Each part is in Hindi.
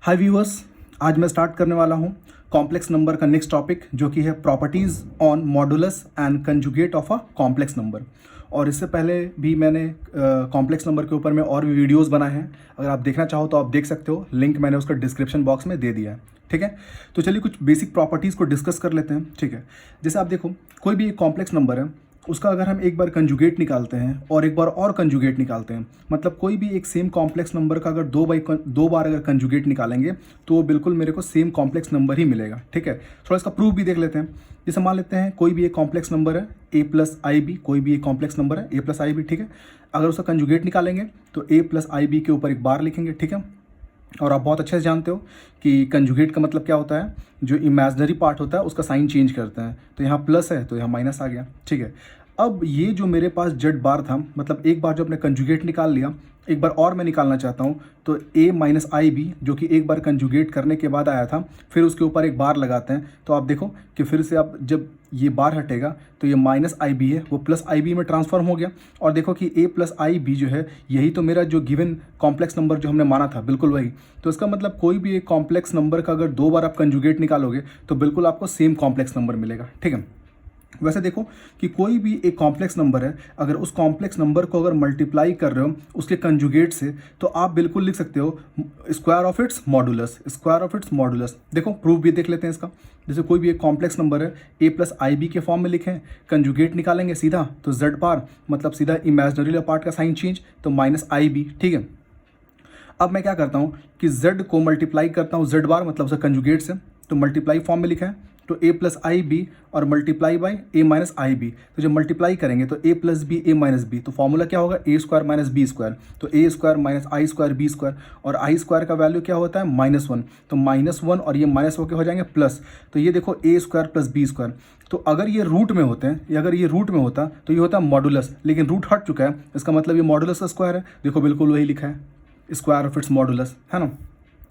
हाय व्यूअर्स, आज मैं स्टार्ट करने वाला हूँ कॉम्प्लेक्स नंबर का नेक्स्ट टॉपिक, जो कि है properties on modulus and conjugate of a complex number. और इससे पहले भी मैंने कॉम्प्लेक्स नंबर के ऊपर में और भी वीडियोस बनाए हैं। अगर आप देखना चाहो तो आप देख सकते हो, लिंक मैंने उसका डिस्क्रिप्शन बॉक्स में दे दिया है। ठीक है, तो चलिए कुछ बेसिक प्रॉपर्टीज़ को डिस्कस कर लेते हैं। ठीक है, जैसे आप देखो, कोई भी एक कॉम्प्लेक्स नंबर है, उसका अगर हम एक बार कंजुगेट निकालते हैं और एक बार और कंजुगेट निकालते हैं, मतलब कोई भी एक सेम कॉम्प्लेक्स नंबर का अगर दो बार अगर कंजुगेट निकालेंगे तो वो बिल्कुल मेरे को सेम कॉम्प्लेक्स नंबर ही मिलेगा। ठीक है, थोड़ा इसका प्रूफ भी देख लेते हैं। जैसे मान लेते हैं कोई भी एक कॉम्प्लेक्स नंबर है a प्लस आई बी, कोई भी एक कॉम्प्लेक्स नंबर है a प्लस आई बी। ठीक है, अगर उसका कंजुगेट निकालेंगे तो a प्लस आई बी के ऊपर एक बार लिखेंगे। ठीक है, और आप बहुत अच्छे से जानते हो कि कंजुगेट का मतलब क्या होता है, जो इमेजिनरी पार्ट होता है उसका साइन चेंज करते हैं। तो यहाँ प्लस है तो यहाँ माइनस आ गया। ठीक है, अब ये जो मेरे पास जेड बार था, मतलब एक बार जो अपने कंजुगेट निकाल लिया, एक बार और मैं निकालना चाहता हूँ, तो a माइनस आई बी, जो कि एक बार कंजुगेट करने के बाद आया था, फिर उसके ऊपर एक बार लगाते हैं। तो आप देखो कि फिर से आप जब ये बार हटेगा तो ये माइनस आई बी है वो प्लस आई बी में ट्रांसफॉर्म हो गया। और देखो कि a प्लस आई बी जो है, यही तो मेरा जो गिवन कॉम्प्लेक्स नंबर जो हमने माना था, बिल्कुल वही। तो इसका मतलब कोई भी एक कॉम्प्लेक्स नंबर का अगर दो बार आप कंजुगेट निकालोगे तो बिल्कुल आपको सेम कॉम्प्लेक्स नंबर मिलेगा। ठीक है, वैसे देखो कि कोई भी एक कॉम्प्लेक्स नंबर है, अगर उस कॉम्प्लेक्स नंबर को अगर मल्टीप्लाई कर रहे हो उसके कंजुगेट से, तो आप बिल्कुल लिख सकते हो square of its modulus, square of its modulus. देखो प्रूफ भी देख लेते हैं इसका। जैसे कोई भी एक कॉम्प्लेक्स नंबर है, a प्लस आई बी के फॉर्म में लिखें, कंजुगेट निकालेंगे सीधा तो z बार, मतलब सीधा इमेजिनरी पार्ट का साइन चेंज, तो माइनस आई बी। ठीक है, अब मैं क्या करता हूँ कि z को मल्टीप्लाई करता हूँ z बार, मतलब उसका कंजुगेट से, तो मल्टीप्लाई फॉर्म में लिखा है तो a प्लस आई बी और multiply by a minus I b. तो जब मल्टीप्लाई करेंगे तो a plus b a minus b, तो फॉर्मूला क्या होगा, a square minus b square. तो a square minus i square b square, और आई स्क्वायर का वैल्यू क्या होता है, -1। तो -1 और ये माइनस होकर हो जाएंगे प्लस। तो ये देखो a square plus B square. तो अगर ये रूट में होते हैं, या अगर ये रूट में होता तो ये होता मॉडुलस, लेकिन रूट हट चुका है, इसका मतलब ये मॉडुलस का स्क्वायर है। देखो बिल्कुल वही लिखा है, स्क्वायर ऑफ इट्स मॉडुलस, है ना।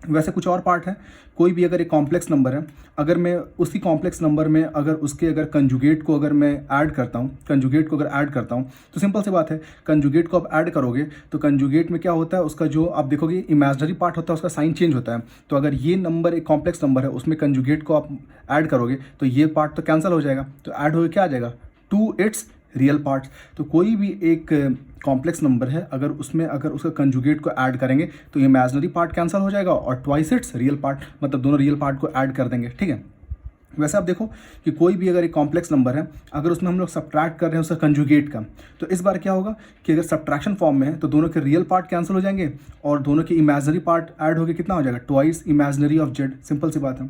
वैसे कुछ और पार्ट है, कोई भी अगर एक कॉम्प्लेक्स नंबर है, अगर मैं उसी कॉम्प्लेक्स नंबर में अगर उसके अगर कंजुगेट को अगर मैं ऐड करता हूँ, कंजुगेट को अगर ऐड करता हूँ, तो सिंपल सी बात है, कंजुगेट को आप ऐड करोगे तो कंजुगेट में क्या होता है, उसका जो आप देखोगे इमेजिनरी पार्ट होता है उसका साइन चेंज होता है। तो अगर ये नंबर एक कॉम्प्लेक्स नंबर है, उसमें कंजुगेट को आप ऐड करोगे तो ये पार्ट तो कैंसिल हो जाएगा, तो ऐड होकर क्या आ जाएगा, टू इट्स रियल पार्ट्स। तो कोई भी एक कॉम्प्लेक्स नंबर है, अगर उसमें अगर उसका कंजुगेट को ऐड करेंगे तो इमेजिनरी पार्ट कैंसिल हो जाएगा और ट्वाइस इट्स रियल पार्ट, मतलब दोनों रियल पार्ट को ऐड कर देंगे। ठीक है, वैसे आप देखो कि कोई भी अगर एक कॉम्प्लेक्स नंबर है, अगर उसमें हम लोग सब्ट्रैक्ट कर रहे हैं उसका कंजुगेट का, तो इस बार क्या होगा कि अगर सब्ट्रैक्शन फॉर्म में है तो दोनों के रियल पार्ट कैंसिल हो जाएंगे और दोनों के इमेजिनरी पार्ट ऐड होकर कितना हो जाएगा, twice imaginary of Z. Simple सी बात है।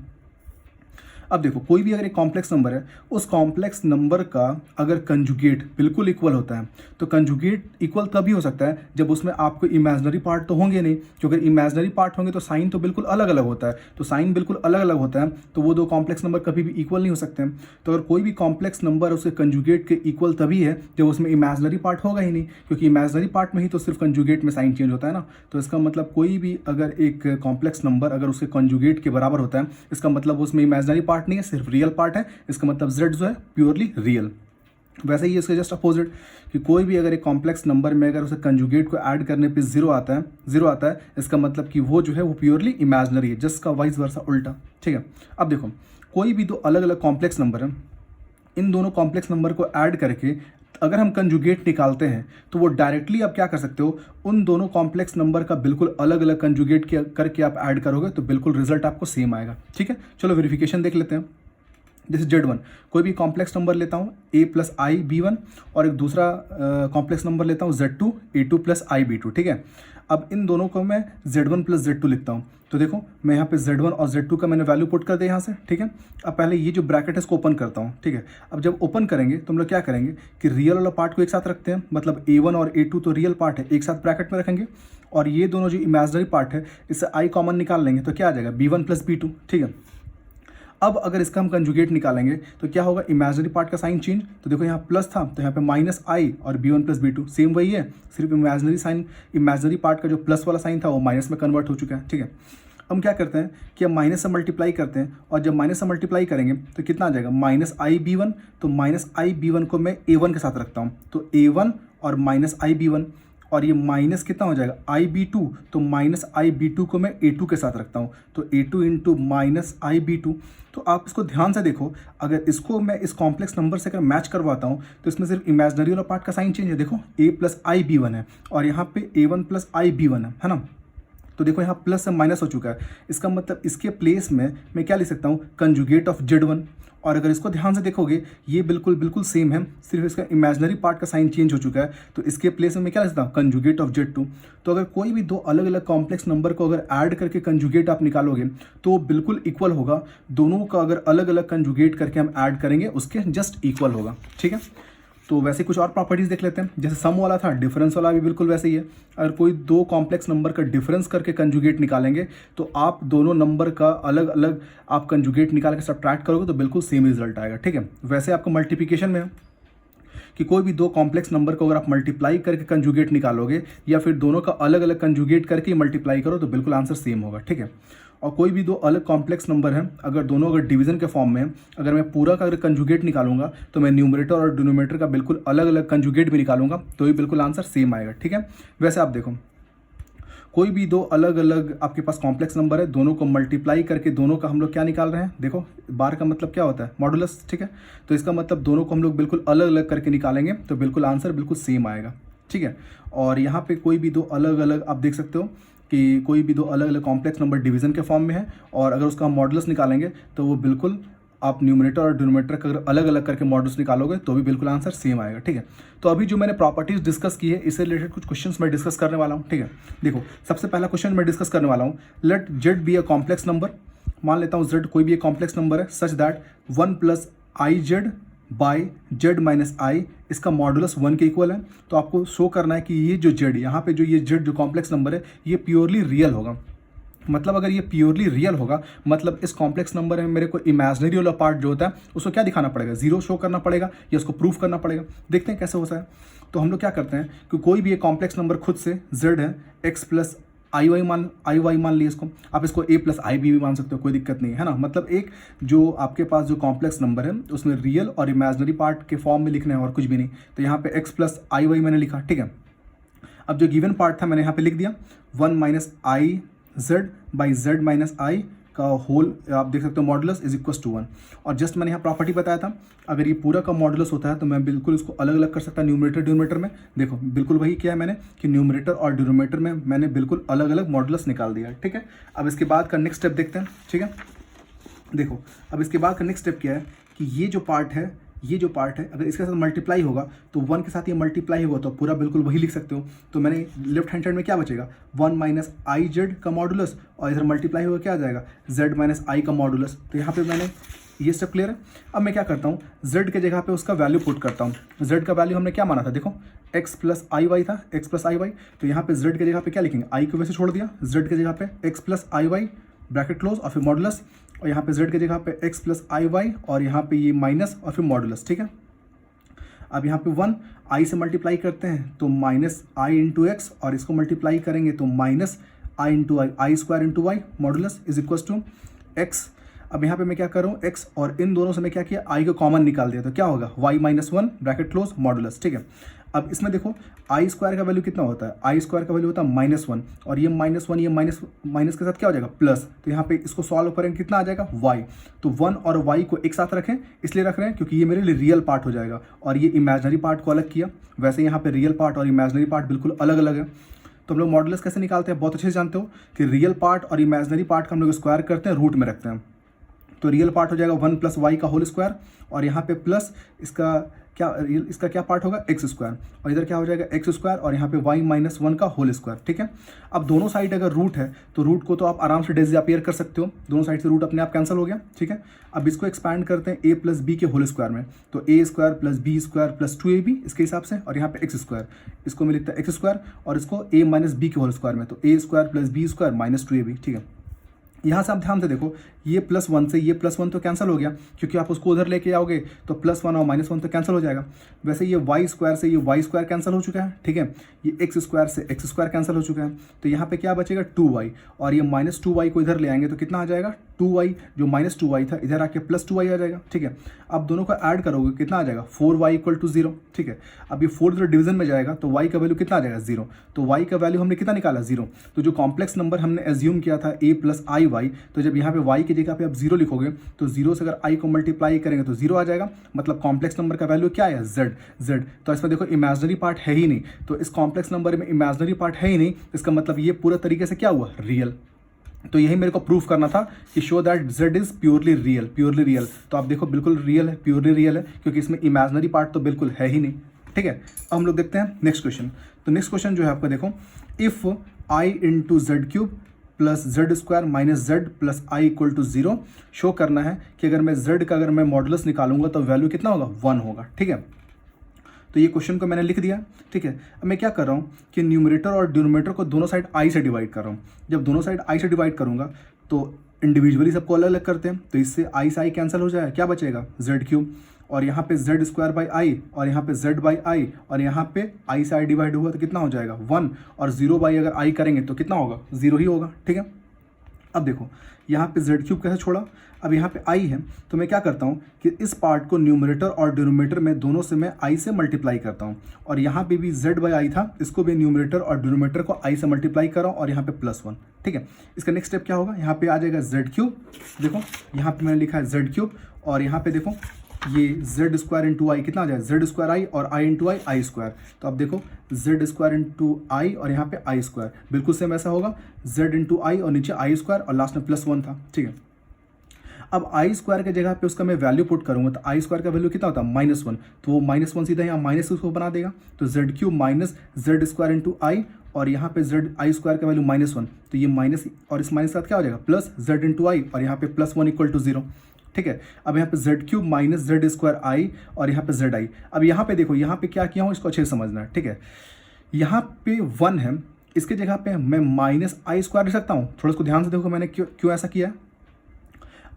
अब देखो कोई भी अगर एक कॉम्प्लेक्स नंबर है, उस कॉम्प्लेक्स नंबर का अगर कंजुगेट बिल्कुल इक्वल होता है, तो कंजुगेट इक्वल तभी हो सकता है जब उसमें आपको इमेजिनरी पार्ट तो होंगे नहीं, क्योंकि अगर इमेजिनरी पार्ट होंगे तो साइन तो बिल्कुल अलग अलग होता है। तो साइन बिल्कुल अलग अलग होता है, तो वो दो कॉम्प्लेक्स नंबर कभी भी इक्वल नहीं हो सकते हैं। तो अगर कोई भी कॉम्प्लेक्स नंबर उसके कंजुगेट के इक्वल तभी है जब उसमें इमेजिनरी पार्ट होगा ही नहीं, क्योंकि इमेजिनरी पार्ट में ही तो सिर्फ कंजुगेट में साइन चेंज होता है ना। तो इसका मतलब कोई भी अगर एक कॉम्प्लेक्स नंबर अगर उसके कंजुगेट के बराबर होता है, इसका मतलब उसमें इमेजिनरी पार्ट नहीं है, सिर्फ रियल पार्ट है। इसका मतलब z जो है प्योरली रियल। वैसे ही इसके जस्ट अपोजिट, कि कोई भी अगर एक कॉम्प्लेक्स नंबर में अगर उसे कंजुगेट को ऐड करने पे जीरो आता है, इसका मतलब कि वो जो है वो प्योरली इमेजिनरी है, जस्ट का वाइस वर्सा उल्टा। ठीक है, अब देखो कोई भी दो अलग अलग कॉम्प्लेक्स नंबर है, इन दोनों कॉम्प्लेक्स नंबर को ऐड करके अगर हम कंजुगेट निकालते हैं तो वो डायरेक्टली आप क्या कर सकते हो, उन दोनों कॉम्प्लेक्स नंबर का बिल्कुल अलग अलग कंजुगेट करके आप ऐड करोगे तो बिल्कुल रिजल्ट आपको सेम आएगा। ठीक है, चलो वेरिफिकेशन देख लेते हैं। जैसे Z1, कोई भी कॉम्प्लेक्स नंबर लेता हूँ a plus I b one, और एक दूसरा कॉम्प्लेक्स नंबर लेता हूँ Z2 a2 plus I B to. ठीक है, अब इन दोनों को मैं Z1 प्लस Z2 लिखता हूँ। तो देखो मैं यहाँ पे Z1 और Z2 का मैंने वैल्यू पुट कर दिया यहाँ से। ठीक है, अब पहले ये जो ब्रैकेट है इसको ओपन करता हूँ। ठीक है, अब जब ओपन करेंगे तो हम लोग क्या करेंगे कि रियल वाला पार्ट को एक साथ रखते हैं, मतलब A1 और A2 तो रियल पार्ट है, एक साथ ब्रैकेट में रखेंगे, और ये दोनों जो इमेजिनरी पार्ट है इससे आई कॉमन निकाल लेंगे तो क्या आ जाएगा, B1 प्लस B2। ठीक है, अब अगर इसका हम कंजुगेट निकालेंगे तो क्या होगा, इमेजिनरी पार्ट का साइन चेंज। तो देखो यहाँ प्लस था तो यहाँ पे माइनस आई और b1 प्लस b2 सेम वही है, सिर्फ इमेजिनरी पार्ट का जो प्लस वाला साइन था वो माइनस में कन्वर्ट हो चुका है। ठीक है, हम क्या करते हैं कि हम माइनस से मल्टीप्लाई करते हैं, और जब माइनस से मल्टीप्लाई करेंगे तो कितना आ जाएगा, माइनस आई बी वन। तो माइनस आई बी वन को मैं A1 के साथ रखता हूँ, तो A1 और माइनस आई बी वन, और ये माइनस कितना हो जाएगा IB2, तो माइनस IB2 को मैं A2 के साथ रखता हूँ, तो A2 इंटू माइनस IB2। तो आप इसको ध्यान से देखो, अगर इसको मैं इस कॉम्प्लेक्स नंबर से अगर मैच करवाता हूँ तो इसमें सिर्फ इमेजनरी वाला पार्ट का साइन चेंज है। देखो A प्लस IB1 है और यहाँ पे A1 प्लस IB1 है ना। तो देखो यहाँ प्लस से माइनस हो चुका है, इसका मतलब इसके प्लेस में मैं क्या लिख सकता हूँ, कंजुगेट ऑफ Z1। और अगर इसको ध्यान से देखोगे ये बिल्कुल बिल्कुल सेम है, सिर्फ इसका इमेजनरी पार्ट का साइन चेंज हो चुका है, तो इसके प्लेस में मैं क्या लिख सकता हूँ, कंजुगेट ऑफ Z2। तो अगर कोई भी दो अलग अलग कॉम्प्लेक्स नंबर को अगर ऐड करके कंजुगेट आप निकालोगे तो बिल्कुल इक्वल होगा, दोनों का अगर अलग अलग कंजुगेट करके हम ऐड करेंगे उसके जस्ट इक्वल होगा। ठीक है, तो वैसे कुछ और प्रॉपर्टीज़ देख लेते हैं। जैसे सम वाला था, डिफरेंस वाला भी बिल्कुल वैसे ही है। अगर कोई दो कॉम्प्लेक्स नंबर का डिफरेंस करके कंजुगेट निकालेंगे तो आप दोनों नंबर का अलग अलग आप कंजुगेट निकाल के सब्ट्रैक्ट करोगे तो बिल्कुल सेम रिजल्ट आएगा। ठीक है, वैसे आपको मल्टीप्लिकेशन में है कि कोई भी दो कॉम्प्लेक्स नंबर को अगर आप मल्टीप्लाई करके कंजुगेट निकालोगे या फिर दोनों का अलग अलग कंजुगेट करके मल्टीप्लाई करो तो बिल्कुल आंसर सेम होगा। ठीक है, और कोई भी दो अलग कॉम्प्लेक्स नंबर हैं, अगर दोनों अगर डिवीजन के फॉर्म में, अगर मैं पूरा का अगर कंजुगेट निकालूंगा तो मैं न्यूमरेटर और डिनोमिनेटर का बिल्कुल अलग अलग कंजुगेट भी निकालूंगा तो भी बिल्कुल आंसर सेम आएगा। ठीक है, वैसे आप देखो कोई भी दो अलग अलग आपके पास कॉम्प्लेक्स नंबर है, दोनों को मल्टीप्लाई करके दोनों का हम लोग क्या निकाल रहे हैं, देखो बार का मतलब क्या होता है, मॉडुलस। ठीक है, तो इसका मतलब दोनों को हम लोग बिल्कुल अलग अलग करके निकालेंगे तो बिल्कुल आंसर बिल्कुल सेम आएगा। ठीक है, और यहाँ पे कोई भी दो अलग अलग आप देख सकते हो कि कोई भी दो अलग अलग कॉम्प्लेक्स नंबर डिवीजन के फॉर्म में है और अगर उसका मॉडुलस निकालेंगे तो वो बिल्कुल आप न्यूमरेटर और डिनोमिनेटर का अगर अलग अलग करके मॉडल्स निकालोगे तो भी बिल्कुल आंसर सेम आएगा। ठीक है, तो अभी जो मैंने प्रॉपर्टीज डिस्कस की है इससे रिलेटेड कुछ क्वेश्चंस मैं डिस्कस करने वाला हूँ। ठीक है, देखो सबसे पहला क्वेश्चन मैं डिस्कस करने वाला हूँ, let Z be a complex number. मान लेता हूँ Z कोई भी एक कॉम्प्लेक्स नंबर है such that 1 plus IZ by Z minus I इसका मॉडुलस 1 के इक्वल है। तो आपको शो करना है कि ये जो Z यहाँ पे जो ये Z जो कॉम्प्लेक्स नंबर है ये प्योरली रियल होगा। मतलब अगर ये प्योरली रियल होगा मतलब इस कॉम्प्लेक्स नंबर में मेरे को इमेजनरी वाला पार्ट जो होता है उसको क्या दिखाना पड़ेगा, जीरो शो करना पड़ेगा या उसको प्रूफ करना पड़ेगा। देखते हैं कैसे होता है। तो हम लोग क्या करते हैं कि कोई भी एक कॉम्प्लेक्स नंबर खुद से Z है x प्लस आई वाई मान लिए इसको, आप इसको a प्लस आई बी भी मान सकते हो, कोई दिक्कत नहीं है ना। मतलब एक जो आपके पास जो कॉम्प्लेक्स नंबर है उसमें रियल और इमेजनरी पार्ट के फॉर्म में लिखना है और कुछ भी नहीं। तो यहाँ पे x प्लस आई वाई मैंने लिखा। ठीक है, अब जो गिवन पार्ट था मैंने यहाँ पे लिख दिया 1 minus I Z by Z minus I का होल, आप देख सकते हो मॉडुलस इज इक्वल टू 1। और जस्ट मैंने यहाँ प्रॉपर्टी बताया था अगर ये पूरा का मॉडुलस होता है तो मैं बिल्कुल इसको अलग अलग कर सकता न्यूमरेटर डिनोमिनेटर में। देखो बिल्कुल वही किया है मैंने कि न्यूमरेटर और डिनोमिनेटर में मैंने बिल्कुल अलग अलग मॉडुलस निकाल दिया। ठीक है, अब इसके बाद का नेक्स्ट स्टेप देखते हैं। ठीक है, देखो अब इसके बाद का नेक्स्ट स्टेप क्या है कि ये जो पार्ट है अगर इसके साथ मल्टीप्लाई होगा तो 1 के साथ ये मल्टीप्लाई होगा तो पूरा बिल्कुल वही लिख सकते हो। तो मैंने लेफ्ट हैंड साइड में क्या बचेगा 1 माइनस आई जेड का मॉडुलस और इधर मल्टीप्लाई होगा क्या आ जाएगा z माइनस आई का मॉडुलस। तो यहाँ पे मैंने ये स्टेप क्लियर है। अब मैं क्या करता हूँ z के जगह पे उसका वैल्यू पुट करता हूँ। z का वैल्यू हमने क्या माना था, देखो x प्लस आई वाई था, x प्लस आई वाई। तो यहाँ पे z के जगह पे क्या लिखेंगे, i को वैसे छोड़ दिया, z के जगह पे x प्लस आई वाई ब्रैकेट क्लोज और फिर मॉडुलस, और यहाँ पे z के जगह पे x प्लस आई वाई और यहाँ पे ये माइनस और फिर मॉडुलस। ठीक है, अब यहाँ पे 1 i से मल्टीप्लाई करते हैं तो माइनस आई इंटू एक्स और इसको मल्टीप्लाई करेंगे तो minus i into i square into y modulus is equal to x. अब यहाँ पे मैं क्या कर रहा हूँ x और इन दोनों से मैं क्या किया i को कॉमन निकाल दिया तो क्या होगा y minus 1 bracket close modulus. ठीक है, अब इसमें देखो आई स्क्वायर का वैल्यू कितना होता है, आई स्क्वायर का वैल्यू होता है -1 और ये -1 ये माइनस के साथ क्या हो जाएगा प्लस। तो यहाँ पे इसको सॉल्व करेंगे कितना आ जाएगा y। तो 1 और y को एक साथ रखें, इसलिए रख रहे हैं क्योंकि ये मेरे लिए रियल पार्ट हो जाएगा और ये इमेजनरी पार्ट को अलग किया। वैसे यहाँ पे रियल पार्ट और इमेजनरी पार्ट बिल्कुल अलग अलग है। तो हम लोग मॉडुलस कैसे निकालते हैं, बहुत अच्छे से जानते हो कि रियल पार्ट और इमेजनरी पार्ट का हम लोग स्क्वायर करते हैं, रूट में रखते हैं। तो रियल पार्ट हो जाएगा 1 प्लस वाई का होल स्क्वायर और यहाँ पे प्लस इसका क्या पार्ट होगा एक्स स्क्वायर और इधर क्या हो जाएगा एक्स स्क्वायर और यहाँ पे वाई माइनस 1 का होल स्क्वायर। ठीक है, अब दोनों साइड अगर रूट है तो रूट को तो आप आराम से डिसअपियर कर सकते हो, दोनों साइड से रूट अपने आप कैंसिल हो गया। ठीक है, अब इसको एक्सपैंड करते हैं a प्लस बी के होल स्क्वायर में, तो a square plus B square plus 2ab इसके हिसाब से और यहाँ पे एक्स स्क्वायर, इसको मैं लिखता है एक्स स्क्वायर और इसको a माइनस बी के होल स्क्वायर में, तो a square plus B square minus 2ab। ठीक है, यहाँ से आप ध्यान से देखो, ये +1 से ये +1 तो कैंसिल हो गया, क्योंकि आप उसको उधर लेके आओगे तो +1 और -1 तो कैंसिल हो जाएगा। वैसे ये y² से ये y² कैंसिल हो चुका है, ठीक है। ये x² से x² कैंसिल हो चुका है, तो यहाँ पे क्या बचेगा 2y, और ये -2y को इधर ले आएंगे तो कितना आ जाएगा 2y, जो -2y था इधर आके +2y आ जाएगा, ठीक है। अब दोनों को ऐड करोगे कितना आ जाएगा 4y = 0, ठीक है। अब ये 4 इधर डिवीजन में जाएगा तो y का वैल्यू कितना आ जाएगा 0, तो y का वैल्यू हमने कितना निकाला 0। तो जो कॉम्प्लेक्स नंबर हमने एज्यूम किया था a + iy, तो जब यहाँ पे y की जगह पे आप 0 लिखोगे तो 0 से अगर i को मल्टीप्लाई करेंगे तो 0 आ जाएगा, मतलब कॉम्प्लेक्स नंबर का वैल्यू क्या है z। तो इसमें देखो इमेजिनरी पार्ट है ही नहीं, तो इस कॉम्प्लेक्स नंबर में इमेजिनरी पार्ट है ही नहीं, इसका मतलब ये पूरा तरीके से क्या हुआ रियल। तो यही मेरे को प्रूफ करना था कि show that z is purely real. तो आप देखो बिल्कुल रियल है, प्योरली रियल है, क्योंकि इसमें इमेजिनरी पार्ट तो बिल्कुल है ही नहीं, ठीक है। अब हम लोग देखते हैं नेक्स्ट क्वेश्चन। तो नेक्स्ट क्वेश्चन जो है आपका देखो, if i × z³ + z² - z + i = 0 show करना है कि अगर मैं z का अगर मैं मॉडुलस निकालूंगा तो वैल्यू कितना होगा 1 होगा, ठीक है। तो ये क्वेश्चन को मैंने लिख दिया, ठीक है। अब मैं क्या कर रहा हूँ कि न्यूमरेटर और डिनोमिनेटर को दोनों साइड i से डिवाइड कर रहा हूँ। जब दोनों साइड i से डिवाइड करूँगा तो इंडिविजुअली सबको अलग अलग करते हैं, तो इससे i से i कैंसिल हो जाएगा, क्या बचेगा z³, और यहाँ पे z² i, और यहाँ पे z/i, और यहाँ पे i से i डिवाइड हुआ तो कितना हो जाएगा 1, और 0/i अगर i करेंगे तो कितना होगा 0 ही होगा, ठीक है। अब देखो यहाँ पे z³ कैसे छोड़ा, अब यहाँ पे i है, तो मैं क्या करता हूँ कि इस पार्ट को न्यूमरेटर और डिनोमिनेटर में दोनों से मैं i से मल्टीप्लाई करता हूँ, और यहाँ पे भी z/i था, इसको भी न्यूमरेटर और डिनोमिनेटर को i से मल्टीप्लाई कर रहा हूँ, और यहाँ पे +1, ठीक है। इसका नेक्स्ट स्टेप क्या होगा, यहाँ पे आ जाएगा z³, देखो यहाँ पे मैंने लिखा है z³, और यहाँ पे देखो ये z² × i कितना आ जाएगा z² i, और i × i i²। तो अब देखो z² × i और यहाँ पे i², बिल्कुल सेम ऐसा होगा z × i और नीचे i², और लास्ट में +1 था, ठीक है। अब i² के जगह पे उसका मैं वैल्यू पुट करूँगा तो i² का वैल्यू कितना होता है -1, तो वो -1 सीधा यहाँ माइनस उसको बना देगा, तो z³ - z² × i, और यहाँ पे i² का वैल्यू -1, तो ये माइनस और इस माइनस के साथ क्या हो जाएगा प्लस z × i, और यहाँ पे +1 = 0, ठीक है। अब यहाँ पे z³ - z² i, और यहाँ पे zi। अब यहाँ पे देखो यहाँ पे क्या किया हूँ, इसको अच्छे से समझना है, ठीक है। यहाँ पे 1 है, इसके जगह पे मैं -i² लिख सकता हूँ। थोड़ा इसको ध्यान से देखो मैंने क्यों ऐसा किया।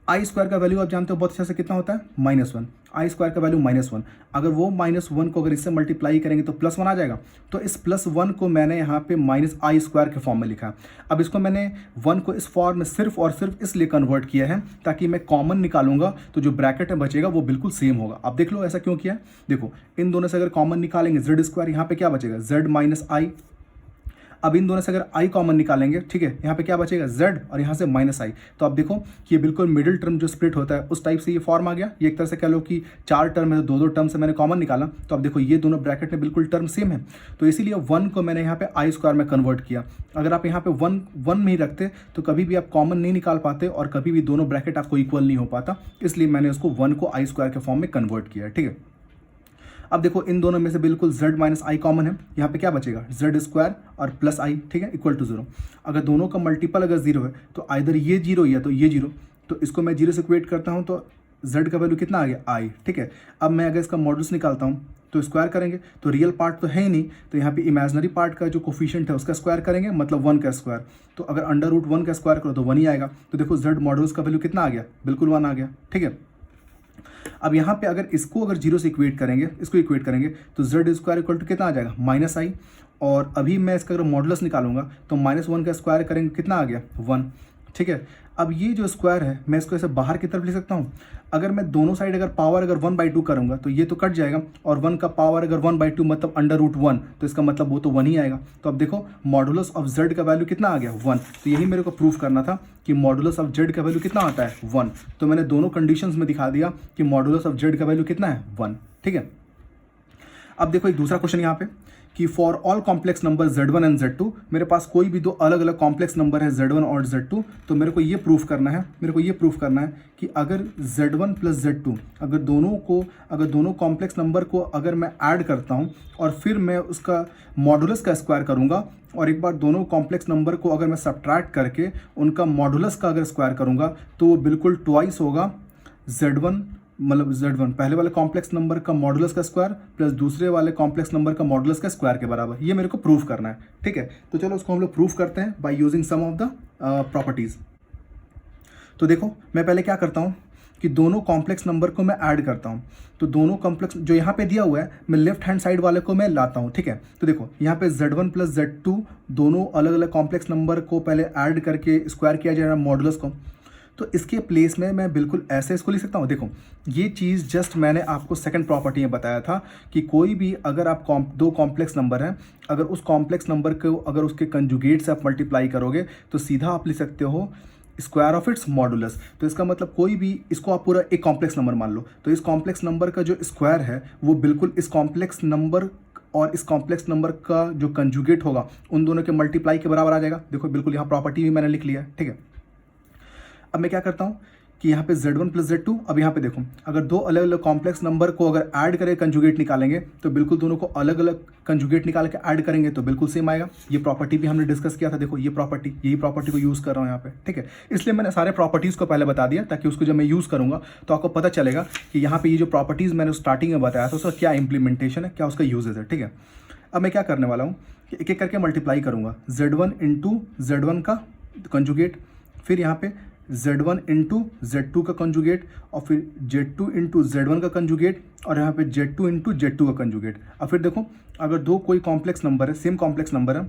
i² का वैल्यू आप जानते हो बहुत अच्छे से कितना होता है -1, i² का वैल्यू -1, अगर वो -1 को अगर इससे मल्टीप्लाई करेंगे तो +1 आ जाएगा, तो इस +1 को मैंने यहाँ पे -i² के फॉर्म में लिखा। अब इसको मैंने 1 को इस फॉर्म में सिर्फ और सिर्फ इसलिए कन्वर्ट किया है ताकि मैं कॉमन निकालूंगा तो जो ब्रैकेट में बचेगा वो बिल्कुल सेम होगा। अब देख लो ऐसा क्यों किया है, देखो इन दोनों से अगर कॉमन निकालेंगे z², यहाँ पे क्या बचेगा z - i। अब इन दोनों से अगर i कॉमन निकालेंगे, ठीक है, यहाँ पे क्या बचेगा z, और यहाँ से -i। तो अब देखो कि ये बिल्कुल मिडिल टर्म जो स्प्लिट होता है उस टाइप से ये फॉर्म आ गया। ये एक तरह से कह लो कि 4 टर्म है, 2 टर्म से मैंने कॉमन निकाला, तो अब देखो ये दोनों ब्रैकेट में बिल्कुल टर्म सेम है, तो इसीलिए 1 को मैंने यहाँ पे i² में कन्वर्ट किया। अगर आप यहाँ पे 1 में ही रखते तो कभी भी आप कॉमन नहीं निकाल पाते, और कभी भी दोनों ब्रैकेट आपको इक्वल नहीं हो पाता, इसलिए मैंने उसको 1 को i² के फॉर्म में कन्वर्ट किया, ठीक है। अब देखो इन दोनों में से बिल्कुल z - i कॉमन है, यहाँ पे क्या बचेगा z² और +i, ठीक है, = 0। अगर दोनों का मल्टीपल अगर 0 है तो आइदर ये 0 या तो ये 0, तो इसको मैं 0 से इक्वेट करता हूँ तो z का वैल्यू कितना आ गया i, ठीक है। अब मैं अगर इसका मॉडुलस निकालता हूँ तो स्क्वायर करेंगे तो रियल पार्ट तो है ही नहीं, तो यहाँ पे इमेजिनरी पार्ट का जो कोफिशिएंट है उसका स्क्वायर करेंगे, मतलब 1 का स्क्वायर, तो अगर √1 का स्क्वायर करो तो 1 ही आएगा। तो देखो z मॉडुलस का वैल्यू कितना आ गया, बिल्कुल 1 आ गया, ठीक है। अब यहाँ पे अगर इसको अगर 0 से इक्वेट करेंगे, इसको इक्वेट करेंगे तो z² = कितना आ जाएगा -i, और अभी मैं इसका अगर मॉडुलस निकालूंगा तो -1 का स्क्वायर करेंगे कितना आ गया 1, ठीक है। अब ये जो स्क्वायर है मैं इसको ऐसे बाहर की तरफ ले सकता हूँ। अगर मैं दोनों साइड अगर पावर अगर 1/2 करूँगा तो ये तो कट जाएगा, और 1 का पावर अगर 1/2 मतलब √1, तो इसका मतलब वो तो 1 ही आएगा। तो अब देखो मॉडुलस ऑफ z का वैल्यू कितना आ गया 1, तो यही मेरे को प्रूफ करना था कि मॉडुलस ऑफ z का वैल्यू कितना आता है 1। तो मैंने दोनों कंडीशंस में दिखा दिया कि मॉडुलस ऑफ z का वैल्यू कितना है 1, ठीक है। अब देखो एक दूसरा क्वेश्चन यहाँ पे कि for all complex number z1 and z2, मेरे पास कोई भी दो अलग अलग कॉम्प्लेक्स नंबर है z1 और z2, तो मेरे को ये प्रूफ करना है कि अगर z1 + z2 अगर दोनों कॉम्प्लेक्स नंबर को अगर मैं ऐड करता हूँ और फिर मैं उसका मॉडुलस का स्क्वायर करूँगा, और एक बार दोनों कॉम्प्लेक्स नंबर को अगर मैं सब्ट्रैक्ट करके उनका मॉडुलस का अगर स्क्वायर करूँगा तो वो बिल्कुल ट्वाइस होगा z1, मतलब z1 पहले वाले कॉम्प्लेक्स नंबर का मॉडुलस का स्क्वायर प्लस दूसरे वाले कॉम्प्लेक्स नंबर का मॉडुलस का स्क्वायर के बराबर। ये मेरे को प्रूफ करना है, ठीक है। तो चलो उसको हम लोग प्रूफ करते हैं by using some of the properties. तो देखो मैं पहले क्या करता हूँ कि दोनों कॉम्प्लेक्स नंबर को मैं ऐड करता हूँ। तो दोनों कॉम्प्लेक्स जो यहाँ पे दिया हुआ है मैं लेफ्ट हैंड साइड वाले को मैं लाता हूँ, ठीक है। तो देखो यहाँ पे Z1 प्लस Z2 दोनों अलग अलग कॉम्प्लेक्स नंबर को पहले ऐड करके स्क्वायर किया जाएगा मॉडुलस को। तो इसके प्लेस में मैं बिल्कुल ऐसे इसको लिख सकता हूँ। देखो ये चीज़ जस्ट मैंने आपको सेकंड प्रॉपर्टी में बताया था कि कोई भी अगर आप दो कॉम्प्लेक्स नंबर हैं, अगर उस कॉम्प्लेक्स नंबर को अगर उसके कंजुगेट से आप मल्टीप्लाई करोगे तो सीधा आप लिख सकते हो स्क्वायर ऑफ इट्स मॉडुलस। तो इसका मतलब कोई भी, इसको आप पूरा एक कॉम्प्लेक्स नंबर मान लो, तो इस कॉम्प्लेक्स नंबर का जो स्क्वायर है वो बिल्कुल इस कॉम्प्लेक्स नंबर और इस कॉम्प्लेक्स नंबर का जो कंजुगेट होगा उन दोनों के मल्टीप्लाई के बराबर आ जाएगा। देखो बिल्कुल यहाँ प्रॉपर्टी भी मैंने लिख लिया है, ठीक है। अब मैं क्या करता हूँ कि यहाँ पे Z1 प्लस Z2, अब यहाँ पे देखो अगर दो अलग अलग कॉम्प्लेक्स नंबर को अगर ऐड करें कंजुगेट निकालेंगे तो बिल्कुल दोनों को अलग अलग कंजुगेट निकाल के ऐड करेंगे तो बिल्कुल सेम आएगा। ये प्रॉपर्टी भी हमने डिस्कस किया था। देखो ये प्रॉपर्टी, यही प्रॉपर्टी को यूज़ कर रहा हूँ यहाँ पे, ठीक है। इसलिए मैंने सारे प्रॉपर्टीज़ को पहले बता दिया ताकि उसको जब मैं यूज़ करूँगा तो आपको पता चलेगा कि यहाँ पर ये जो प्रॉपर्टीज़ मैंने स्टार्टिंग में बताया था उसका क्या इंप्लीमेंटेशन है, क्या उसका यूजेज है, ठीक है। अब मैं क्या करने वाला हूँ कि एक एक करके मल्टीप्लाई करूँगा। Z1 इंटू Z1 का कंजुगेट, फिर यहाँ पे Z1 इंटू Z2 का कंजुगेट, और फिर Z2 इंटू Z1 का कंजुगेट, और यहाँ पे Z2 इंटू Z2 का कंजुगेट। अब फिर देखो अगर दो कोई कॉम्प्लेक्स नंबर है, सेम कॉम्प्लेक्स नंबर है,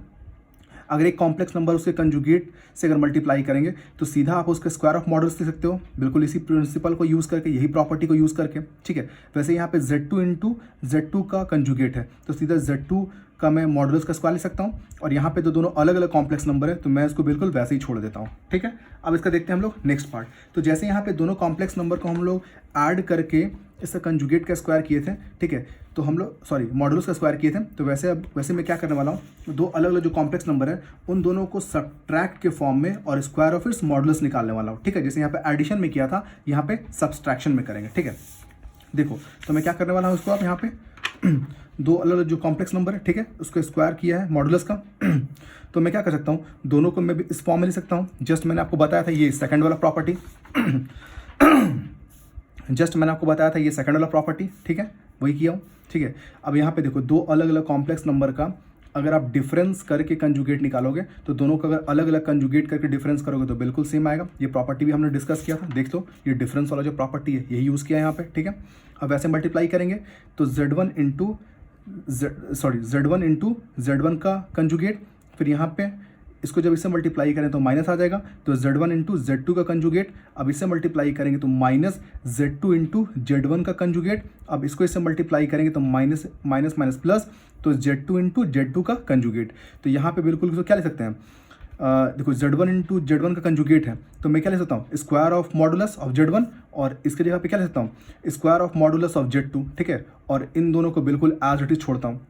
अगर एक कॉम्प्लेक्स नंबर उसके कंजुगेट से अगर मल्टीप्लाई करेंगे तो सीधा आप उसके स्क्वायर ऑफ मॉडुलस ले सकते हो, बिल्कुल इसी प्रिंसिपल को यूज़ करके, यही प्रॉपर्टी को यूज़ करके, ठीक है। वैसे यहाँ पे Z2 इंटू Z2 का कंजुगेट है तो सीधा Z2 का मैं मॉडुलस का स्क्वायर ले सकता हूँ, और यहाँ पे तो दोनों अलग अलग कॉम्प्लेक्स नंबर है तो मैं इसको बिल्कुल वैसे ही छोड़ देता हूँ, ठीक है। अब इसका देखते हैं हम लोग नेक्स्ट पार्ट। तो जैसे यहाँ पे दोनों कॉम्प्लेक्स नंबर को हम लोग ऐड करके इसका कंजुगेट का स्क्वायर किए थे, ठीक है, तो हम लोग मॉडुलस का स्क्वायर किए थे, तो वैसे मैं क्या करने वाला हूँ, दो अलग अलग जो कॉम्प्लेक्स नंबर है उन दोनों को सब्ट्रैक्ट के फॉर्म में और स्क्वायर ऑफ इट्स मॉडुलस निकालने वाला हूँ, ठीक है। जैसे यहाँ पे एडिशन में किया था, यहाँ पे सब्सट्रैक्शन में करेंगे, ठीक है। देखो तो मैं क्या करने वाला हूँ, उसको आप यहाँ पे दो अलग अलग जो कॉम्प्लेक्स नंबर है, ठीक है, उसको स्क्वायर किया है मॉडुलस का। तो मैं क्या कर सकता हूँ, दोनों को मैं भी इस फॉर्म में लिख सकता हूँ। जस्ट मैंने आपको बताया था ये सेकंड वाला प्रॉपर्टी ठीक है, वही किया हूँ, ठीक है। अब यहाँ पे देखो दो अलग अलग कॉम्प्लेक्स नंबर का अगर आप डिफरेंस करके कंजुगेट निकालोगे तो दोनों का अगर अलग अलग कंजुगेट करके डिफरेंस करोगे तो बिल्कुल सेम आएगा। ये प्रॉपर्टी भी हमने डिस्कस किया था, देख लो ये डिफरेंस वाला जो प्रॉपर्टी है यही यूज़ किया है यहाँ पे, ठीक है। अब वैसे मल्टीप्लाई करेंगे तो Z1 इंटू Z1 का कंजुगेट, फिर यहाँ पे इसको जब इससे मल्टीप्लाई करें तो माइनस आ जाएगा, तो Z1 इंटू Z2 का कंजुगेट, अब इससे मल्टीप्लाई करेंगे तो माइनस Z2 इंटू Z1 का कंजुगेट, अब इसको इससे मल्टीप्लाई करेंगे तो माइनस माइनस माइनस प्लस, तो Z2 इंटू Z2 का कंजुगेट। तो यहाँ पे बिल्कुल इसको क्या ले सकते हैं, देखो Z1 इंटू Z1 का कंजुगेट है तो मैं क्या ले सकता हूँ, square of modulus of Z1, और इसके जगह पे क्या ले सकता हूँ, square of modulus of Z2, ठीक है। और इन दोनों को बिल्कुल एज इट इज छोड़ता हूँ।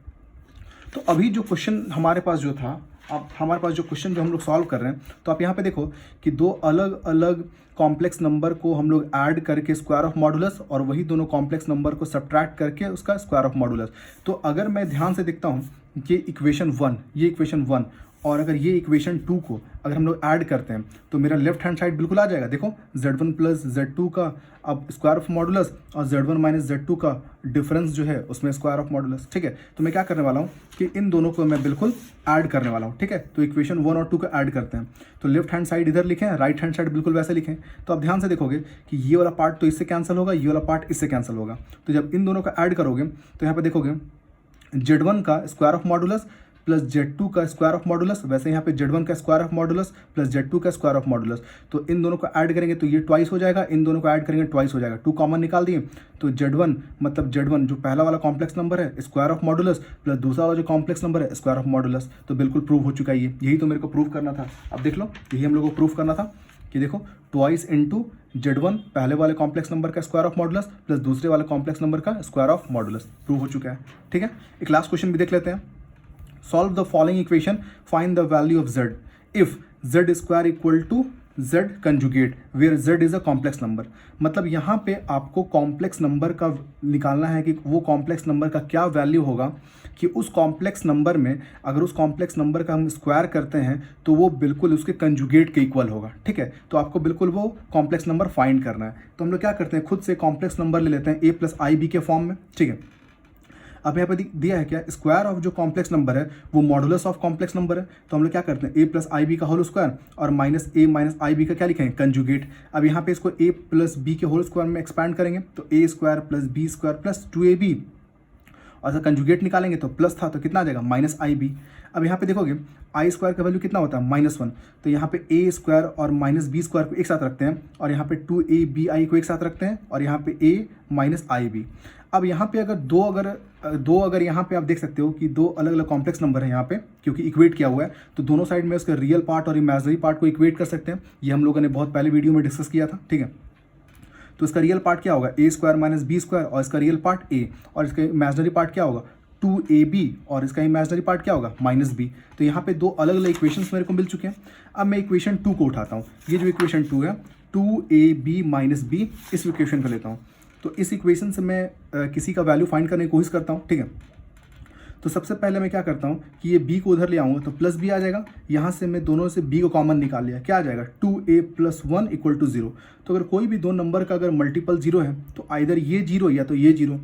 तो अभी जो क्वेश्चन हमारे पास जो था, अब हमारे पास जो क्वेश्चन जो हम लोग सॉल्व कर रहे हैं, तो आप यहाँ पे देखो कि दो अलग अलग कॉम्प्लेक्स नंबर को हम लोग ऐड करके स्क्वायर ऑफ मॉडुलस, और वही दोनों कॉम्प्लेक्स नंबर को सब्ट्रैक्ट करके उसका स्क्वायर ऑफ मॉडुलस। तो अगर मैं ध्यान से देखता हूँ कि इक्वेशन 1, ये इक्वेशन 1 और अगर ये इक्वेशन 2 को अगर हम लोग ऐड करते हैं तो मेरा लेफ्ट हैंड साइड बिल्कुल आ जाएगा। देखो Z1 प्लस Z2 का अब स्क्वायर ऑफ मॉडुलस और Z1 माइनस Z2 का डिफरेंस जो है उसमें स्क्वायर ऑफ मॉडुलस, ठीक है। तो मैं क्या करने वाला हूँ कि इन दोनों को मैं बिल्कुल ऐड करने वाला हूँ, ठीक है। तो इक्वेशन 1 और 2 को ऐड करते हैं, तो लेफ्ट हैंड साइड इधर लिखें, राइट हैंड साइड बिल्कुल वैसे लिखें। तो आप ध्यान से देखोगे कि ये वाला पार्ट तो इससे कैंसिल होगा, ये वाला पार्ट इससे कैंसिल होगा। तो जब इन दोनों का ऐड करोगे तो यहाँ पर देखोगे Z1 का square of modulus plus Z2 का स्क्वायर ऑफ मॉडुलस, वैसे यहाँ पे Z1 का square of modulus plus Z2 का स्क्वायर ऑफ मॉडुलस। तो इन दोनों को ऐड करेंगे तो ये ट्वाइस हो जाएगा, इन दोनों को ऐड करेंगे ट्वाइस हो जाएगा, 2 कॉमन निकाल दिए। तो Z1 मतलब Z1 जो पहला वाला कॉम्प्लेक्स नंबर है स्क्वायर ऑफ मॉडुलस प्लस दूसरा वाला जो कॉम्प्लेक्स नंबर है स्क्वायर ऑफ मॉडुलस। तो बिल्कुल प्रूव हो चुका है, यही तो मेरे को प्रूव करना था। अब देख लो यही हम लोग को प्रूव करना था कि देखो ट्वाइस इंटू Z1 पहले वाले कॉम्प्लेक्स नंबर का स्क्वायर ऑफ मॉडुलस प्लस दूसरे वाले कॉम्प्लेक्स नंबर का स्क्वायर ऑफ मॉडुलस, प्रूव हो चुका है, ठीक है। एक लास्ट क्वेश्चन भी देख लेते हैं। Solve the following equation, find the value of z if z square equal to z conjugate where z is a complex number। मतलब यहाँ पे आपको कॉम्प्लेक्स नंबर का निकालना है कि वो कॉम्प्लेक्स नंबर का क्या वैल्यू होगा कि उस कॉम्प्लेक्स नंबर में अगर उस कॉम्प्लेक्स नंबर का हम स्क्वायर करते हैं तो वो बिल्कुल उसके कंजुगेट के इक्वल होगा, ठीक है। तो आपको बिल्कुल वो कॉम्प्लेक्स नंबर फाइंड करना है। तो हम लोग क्या करते हैं, खुद से कॉम्प्लेक्स नंबर ले लेते हैं a प्लस आई बी के फॉर्म में, ठीक है। अब यहाँ पे दिया है क्या, स्क्वायर ऑफ जो कॉम्प्लेक्स नंबर है वो मॉडुलस ऑफ कॉम्प्लेक्स नंबर है। तो हम लोग क्या करते हैं, ए प्लस आई बी का होल स्क्वायर और minus A minus I B का क्या लिखेंगे, कंजुगेट। अब यहाँ पे इसको ए प्लस बी के होल स्क्वायर में एक्सपैंड करेंगे तो A square plus B square plus 2ab, और जब कंजुगेट निकालेंगे तो प्लस था तो कितना आ जाएगा, माइनस आई बी। अब यहाँ पे देखोगे आई स्क्वायर का वैल्यू कितना होता है, -1, तो यहाँ पे ए स्क्वायर और माइनस बी स्क्वायर को एक साथ रखते हैं और यहाँ पे 2ab को एक साथ रखते हैं और यहाँ पे a माइनस आई बी। अब यहाँ पे अगर दो यहाँ पे आप देख सकते हो कि दो अलग अलग कॉम्प्लेक्स नंबर है यहाँ पे, क्योंकि इक्वेट किया हुआ है तो दोनों साइड में उसका रियल पार्ट और इमेजिनरी पार्ट को इक्वेट कर सकते हैं। ये हम लोगों ने बहुत पहले वीडियो में डिस्कस किया था, ठीक है। तो इसका रियल पार्ट क्या होगा, ए स्क्वायर माइनस बी स्क्वायर, और इसका रियल पार्ट a, और इसका इमेजिनरी पार्ट क्या होगा 2ab, और इसका इमेजिनरी पार्ट क्या होगा -b। तो यहाँ पे दो अलग अलग इक्वेशंस मेरे को मिल चुके हैं। अब मैं इक्वेशन 2 को उठाता हूँ, ये जो इक्वेशन 2 है 2ab माइनस बी, इस इक्वेशन को लेता हूँ। तो इस इक्वेशन से मैं किसी का वैल्यू फाइंड करने की कोशिश करता हूँ, ठीक है। तो सबसे पहले मैं क्या करता हूँ कि ये b को उधर ले आऊँगा तो प्लस b आ जाएगा, यहाँ से मैं दोनों से b को कॉमन निकाल लिया, क्या आ जाएगा 2a + 1 = 0। तो अगर कोई भी दो नंबर का अगर मल्टीपल 0 है तो आइदर ये 0 या तो ये 0,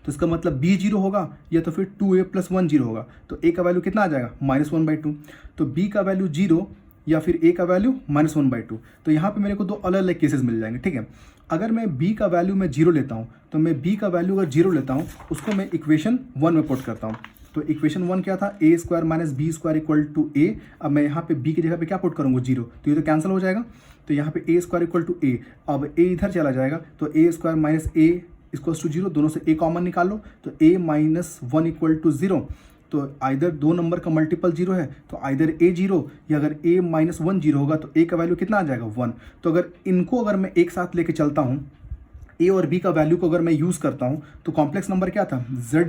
तो इसका मतलब b 0 होगा या तो फिर 2a + 1 0 होगा। तो a का वैल्यू कितना आ जाएगा, -1/2। तो b का वैल्यू 0 या फिर a का वैल्यू -1/2। तो यहाँ पे मेरे को दो अलग अलग केसेस मिल जाएंगे, ठीक है। अगर मैं b का वैल्यू मैं 0 लेता हूँ तो मैं b का वैल्यू अगर 0 लेता हूँ उसको मैं इक्वेशन 1 में पुट करता हूँ। तो इक्वेशन 1 क्या था, a square minus b square = a। अब मैं यहाँ पे b की जगह पे क्या पुट करूँगा, 0, तो ये तो कैंसिल हो जाएगा। तो यहाँ पे a स्क्वायर = a, अब a इधर चला जाएगा तो a स्क्वायर माइनस a = 0, दोनों से a कॉमन निकाल लो तो a - 1 = 0। तो आइदर दो नंबर का मल्टीपल 0 है तो आइदर a 0 या अगर a - 1 0 होगा तो a का वैल्यू कितना आ जाएगा, 1। तो अगर इनको अगर मैं एक साथ लेके चलता हूँ, a और b का वैल्यू को अगर मैं यूज़ करता हूँ तो कॉम्प्लेक्स नंबर क्या था, z =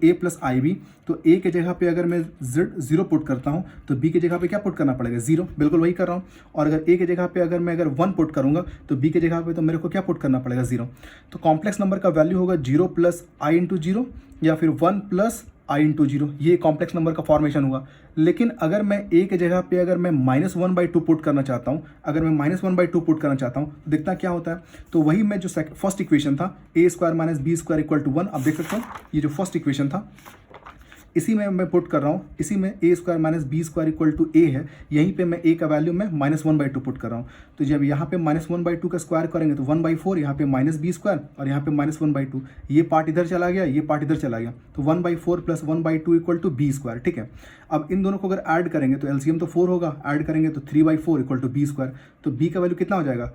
a + ib। तो a के जगह पे अगर मैं z 0 पुट करता हूँ तो b के जगह पे क्या पुट करना पड़ेगा, 0, बिल्कुल वही कर रहा हूँ। और अगर a के जगह पे अगर मैं 1 पुट करूँगा तो b के जगह पे तो मेरे को क्या पुट करना पड़ेगा, 0। तो कॉम्प्लेक्स नंबर का वैल्यू होगा 0 + i × 0 या फिर 1 + i × 0, ये कॉम्प्लेक्स नंबर का फॉर्मेशन हुआ। लेकिन अगर मैं a के जगह पे अगर मैं -1/2 पुट करना चाहता हूँ, अगर मैं -1/2 पुट करना चाहता हूँ तो देखता क्या होता है। तो वही मैं जो फर्स्ट इक्वेशन था a square minus b square = 1, अब देख सकते हो ये जो फर्स्ट इक्वेशन था इसी में मैं पुट कर रहा हूँ, इसी में a square minus b square = a है, यहीं पे मैं a का वैल्यू मैं -1/2 पुट कर रहा हूँ। तो जब यहाँ पे -1/2 का स्क्वायर करेंगे तो 1/4, यहाँ पे -b² और यहाँ पे -1/2, ये पार्ट इधर चला गया, ये पार्ट इधर चला गया, तो 1/4 + 1/2 = b², ठीक है। अब इन दोनों को अगर ऐड करेंगे तो एलसीएम तो 4 होगा, ऐड करेंगे तो 3/4 = b²। तो b का वैल्यू कितना हो जाएगा,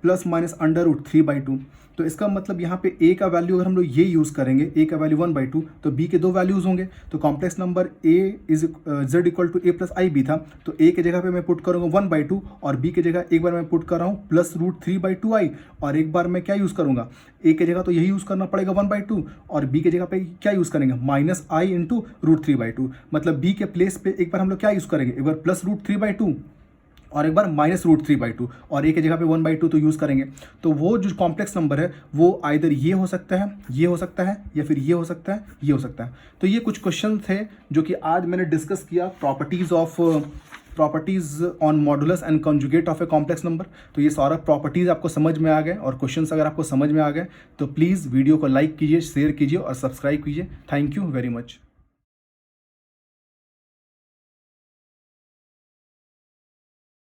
±√3/2। तो इसका मतलब यहाँ पे a का वैल्यू अगर हम लोग ये यूज़ करेंगे, a का वैल्यू 1/2, तो b के दो वैल्यूज़ होंगे। तो complex number z = a + ib था, तो a के जगह पे मैं पुट करूँगा 1/2 और b के जगह एक बार मैं पुट कर रहा हूँ +√3/2i, और एक बार मैं क्या यूज़ करूँगा, a के जगह तो यही यूज़ करना पड़ेगा 1/2 और b के जगह पे क्या यूज़ करेंगे, -i × √3/2। मतलब b के प्लेस पे एक बार हम लोग क्या यूज़ करेंगे, एक बार +√3/2 और एक बार -√3/2 और a के जगह पे 1/2 तो यूज़ करेंगे। तो वो जो कॉम्प्लेक्स नंबर है वो आइदर ये हो सकता है, ये हो सकता है, या फिर ये हो सकता है, ये हो सकता है। तो ये कुछ क्वेश्चन थे जो कि आज मैंने डिस्कस किया, properties on modulus and conjugate of a complex number. तो ये सारा प्रॉपर्टीज़ आपको समझ में आ गए और क्वेश्चंस अगर आपको समझ में आ गए तो प्लीज़ वीडियो को लाइक कीजिए, शेयर कीजिए और सब्सक्राइब कीजिए। Thank you very much.